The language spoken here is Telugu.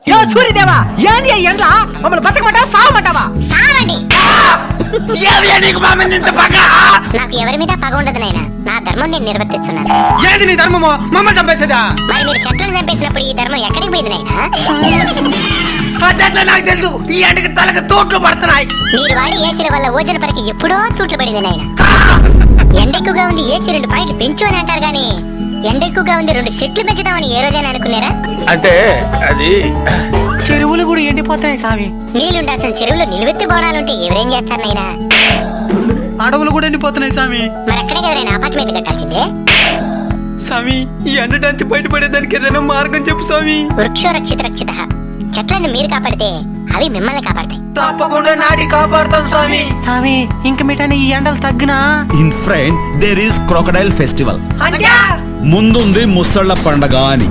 యో సూర్యదేవా, ఏంది ఎండ్ల మమ్మల్ని బతకమంటావా సావమంటావా? సావండి. నాకు ఎవరి మీద పగ ఉండదు నాయన, నా ధర్మం నేను నిర్వర్తిస్తున్నాను. ఏంది నీ ధర్మమో? మమ్మల్ని చంపేసేదా? మరి మీరు శత్రువులు చంపేసినప్పుడు ఈ ధర్మం ఎక్కడికి పోయింది నాయన? అట్లా నాకు తెలుసు. ఈ ఎండకి తలకు తోట్లు పడుతున్నాయి. మీరు వాడి ఏసీల వల్ల ఓజన పరికి ఎప్పుడో తూట్లు పడింది నాయన. ఎండ ఎక్కువగా ఉంది, ఏసీ 2 పాయింట్లు పెంచు అని అంటారు గానీ ఎండ ఎక్కువగా ఉంది 2 సెట్లు పెంచుదామని ఏ రోజైనా అనుకున్నారా? అంటే అది చెరువులు కూడా ఎండిపోతాయి సామి. నీళ్లుండాల్సిన చెరువులో నిలువెత్తి బోడాలుంటే ఎవరేం చేస్తారు నాయనా? అడవులు కూడా ఎండిపోతున్నాయి సామి. మరి అక్కడే కదా నాయన అపార్ట్మెంట్ కట్టాల్సిందే. సామి, ఈ ఎండ నుంచి బయటపడేదానికి ఏదైనా మార్గం చెప్పు సామి. వృక్షో రక్షిత రక్షిత. చెట్లను మీరు కాపాడితే అవి మిమ్మల్ని కాపాడతాయి. తప్పకుండా నాటి కాపాడుతాం సామి. సామి, ఇంక మిఠాని ఈ ఎండలు తగ్గినా? In front there is crocodile festival. అంటే ముందుంది ముసళ్ళ పండగ అని.